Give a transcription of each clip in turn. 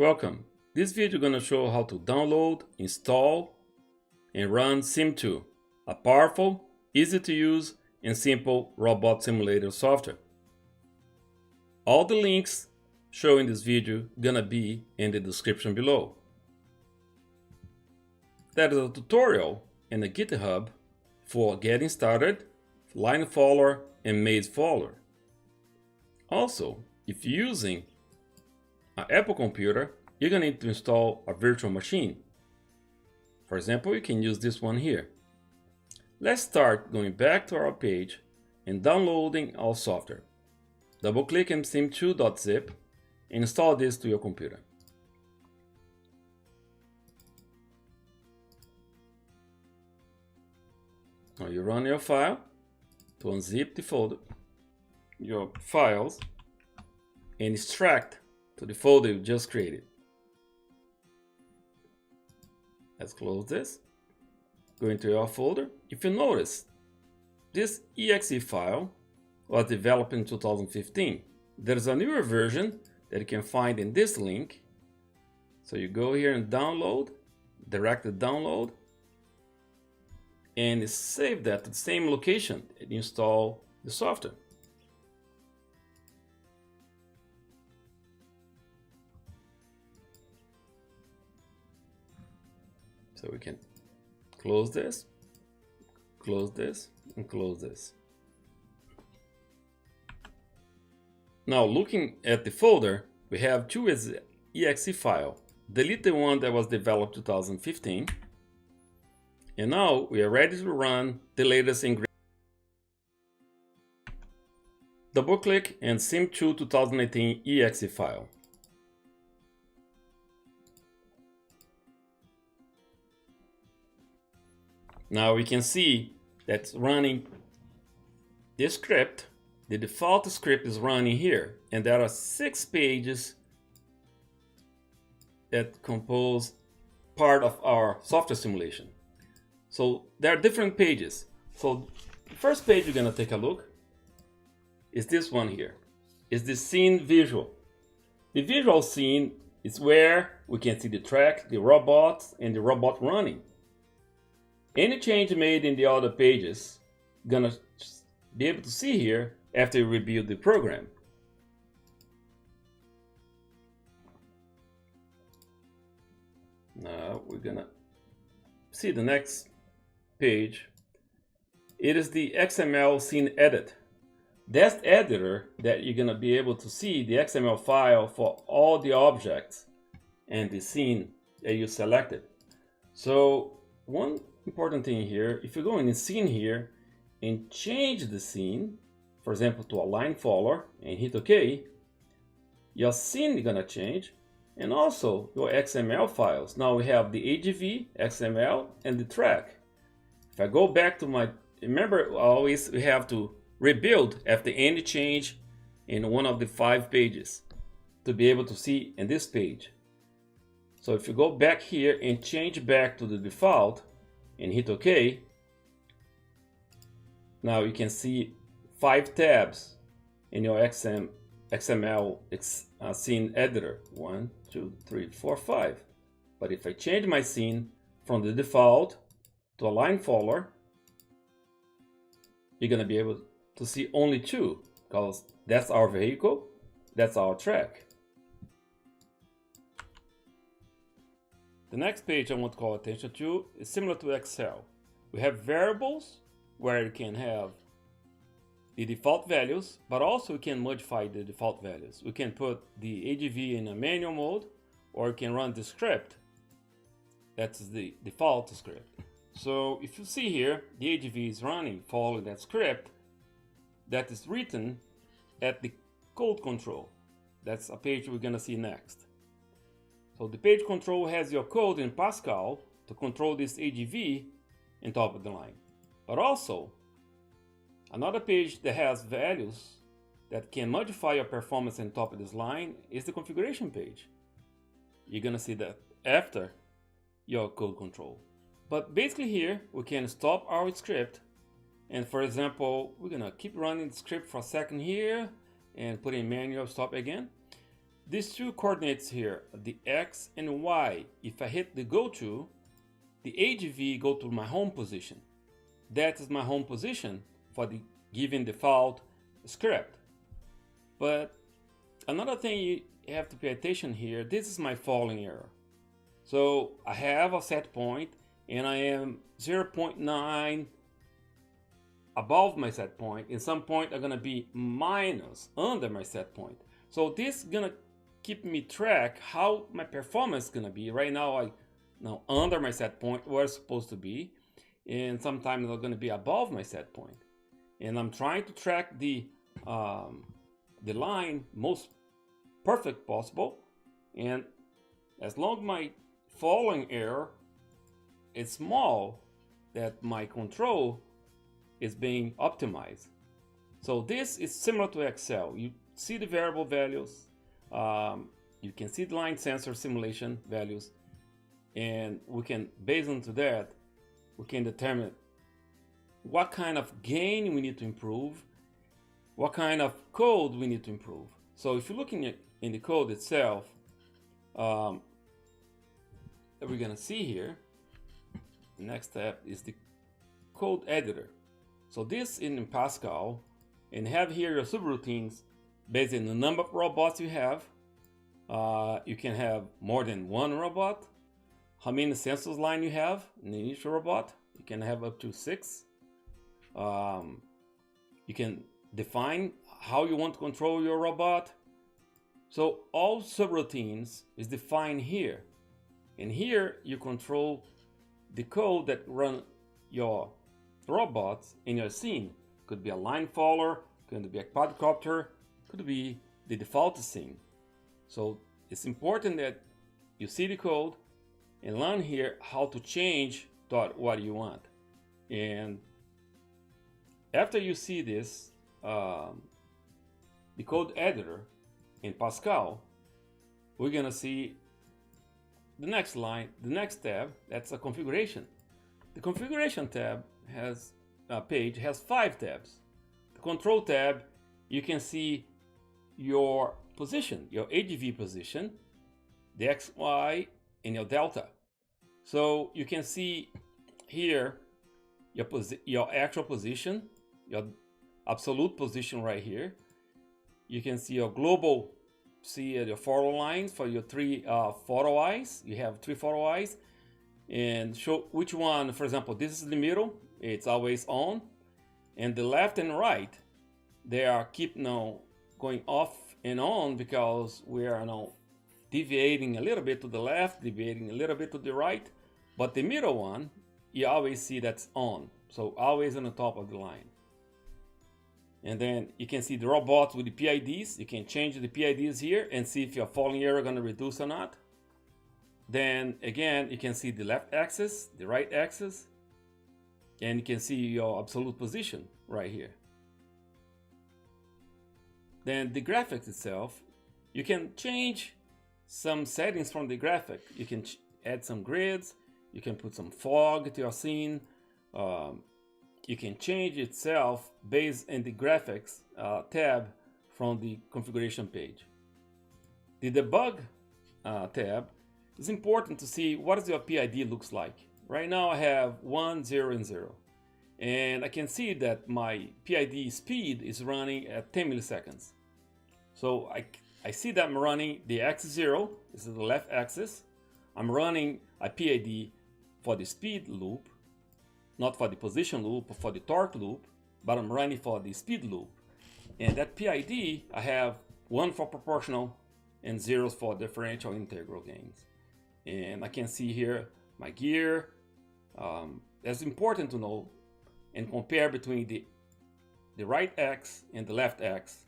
Welcome. This video is going to show how to download, install, and run SimTwo, a powerful, easy to use, and simple robot simulator software. All the links shown in this video gonna be in the description below. There is a tutorial in the GitHub for getting started, line follower, and maze follower. Also, if you're using an Apple computer, you're gonna need to install a virtual machine. For example, you can use this one here. Let's start going back to our page and downloading our software. Double click on SimTwo.zip and install this to your computer. Now you run your file to unzip the folder, your files, and extract to the folder you just created. Let's close this. Go into your folder. If you notice, this exe file was developed in 2015. There's a newer version that you can find in this link. So you go here and download, direct the download, and save that to the same location and install the software. So we can close this, and close this. Now looking at the folder, we have two exe files. Delete the one that was developed 2015. And now we are ready to run the latest ingredient. Double click and SimTwo 2018 exe file. Now we can see that's running this script. The default script is running here, and there are 6 pages that compose part of our software simulation. So there are different pages. So the first page you're gonna take a look is this one here. Is the scene visual. The visual scene is where we can see the track, the robots, and the robot running. Any change made in the other pages, gonna be able to see here after you rebuild the program. Now we're gonna see the next page. It is the XML scene edit. That's the editor that you're gonna be able to see the XML file for all the objects and the scene that you selected. So one important thing here, if you go in the scene here and change the scene, for example, to a line follower and hit OK, your scene is gonna change, and also your XML files. Now we have the AGV, XML, and the track. If I go back to my, remember always we have to rebuild after any change in one of the 5 pages to be able to see in this page. So if you go back here and change back to the default and hit OK, now you can see 5 tabs in your XML scene editor. 1, 2, 3, 4, 5. But if I change my scene from the default to a line follower, you're gonna be able to see only 2, because that's our vehicle, that's our track. The next page I want to call attention to is similar to Excel. We have variables where you can have the default values, but also we can modify the default values. We can put the AGV in a manual mode, or you can run the script. That's the default script. So if you see here, the AGV is running following that script that is written at the code control. That's a page we're gonna see next. So the page control has your code in Pascal to control this AGV in top of the line. But also, another page that has values that can modify your performance on top of this line is the configuration page. You're gonna see that after your code control. But basically here, we can stop our script. And for example, we're gonna keep running the script for a second here and put in manual stop again. these two coordinates here, the X and Y, if I hit the go to, the AGV go to my home position. That is my home position for the given default script. But another thing you have to pay attention here, this is my falling error. So I have a set point and I am 0.9 above my set point. In some point I'm gonna be minus under my set point. So this is gonna keep me track how my performance is gonna be. Right now I under my set point where it's supposed to be, and sometimes I'm gonna be above my set point. And I'm trying to track the line most perfect possible. And as long as my falling error is small, that my control is being optimized. So this is similar to Excel. You see the variable values, you can see the line sensor simulation values, and we can, based on that, we can determine what kind of gain we need to improve, what kind of code we need to improve. So if you're looking at in the code itself, that we're gonna see here, the next step is the code editor. So this in Pascal, and have here your subroutines based on the number of robots you have. You can have more than one robot, how many sensors line you have in each robot. You can have up to 6. You can define how you want to control your robot. So all subroutines is defined here. And here you control the code that run your robots in your scene. Could be a line follower, could be a quadcopter, could be the default scene. So it's important that you see the code and learn here how to change to what you want. And after you see this, the code editor in Pascal, we're gonna see the next line, the next tab, that's a configuration. The configuration tab has page has 5 tabs. The control tab, you can see your position, your AGV position, the X, Y, and your delta. So you can see here your actual position, your absolute position right here. You can see your global, see your photo lines for your 3 photo eyes. You have 3 photo eyes, and show which one. For example, this is the middle, it's always on, and the left and right, they are keep going off and on because we are now deviating a little bit to the left, deviating a little bit to the right, but the middle one, you always see that's on, so always on the top of the line. And then you can see the robots with the PIDs. You can change the PIDs here and see if your falling error going to reduce or not. Then again, you can see the left axis, the right axis, and you can see your absolute position right here. Then the graphics itself, you can change some settings from the graphic. You can add some grids, you can put some fog to your scene. You can change itself based on the graphics tab from the configuration page. The debug tab is important to see what does your PID looks like. Right now I have 1, 0, and 0. And I can see that my PID speed is running at 10 milliseconds. So I see that I'm running the X0, this is the left axis. I'm running a PID for the speed loop, not for the position loop or for the torque loop, but I'm running for the speed loop. And that PID, I have 1 for proportional and 0s for differential integral gains. And I can see here my gear. That's important to know and compare between the right X and the left X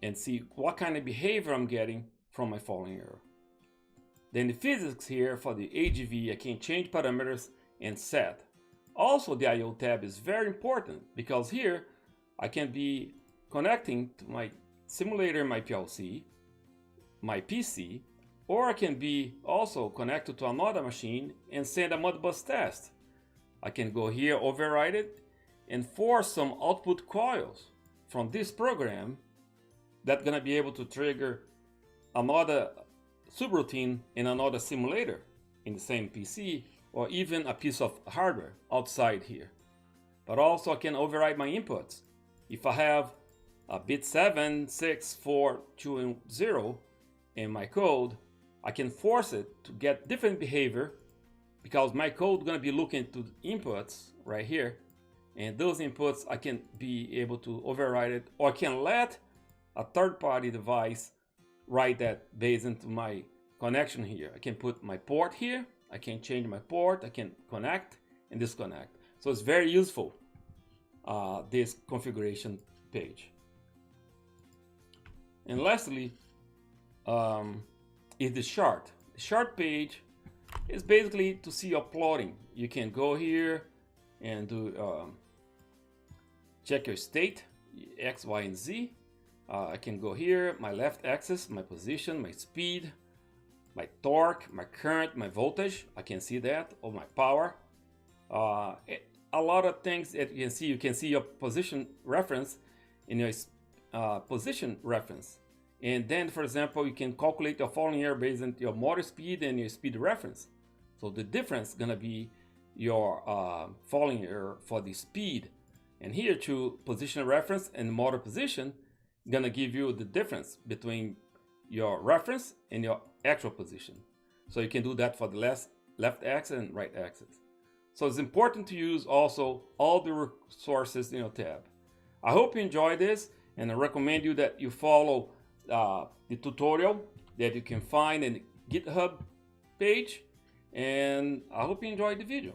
and see what kind of behavior I'm getting from my falling error. Then the physics here for the AGV, I can change parameters and set. Also, the I/O tab is very important because here I can be connecting to my simulator, my PLC, my PC, or I can be also connected to another machine and send a Modbus test. I can go here, override it, and force some output coils from this program that's gonna be able to trigger another subroutine in another simulator in the same PC, or even a piece of hardware outside here. But also I can override my inputs. If I have a bit 7, 6, 4, 2, and 0 in my code, I can force it to get different behavior because my code is going to be looking to the inputs right here. And those inputs I can be able to override it, or I can let a third-party device write that based into my connection here. I can put my port here, I can change my port, I can connect and disconnect. So it's very useful, this configuration page. And lastly, is the chart. The chart page is basically to see your plotting. You can go here and do check your state, X, Y, and Z. I can go here, my left axis, my position, my speed, my torque, my current, my voltage. I can see that, or my power. A lot of things that you can see. You can see your position reference in your position reference. And then, for example, you can calculate your falling error based on your motor speed and your speed reference. So the difference is gonna be your falling error for the speed. And here to position reference and motor position, gonna give you the difference between your reference and your actual position. So you can do that for the left axis and right axis. So it's important to use also all the resources in your tab. I hope you enjoyed this, and I recommend you that you follow the tutorial that you can find in the GitHub page, and I hope you enjoyed the video.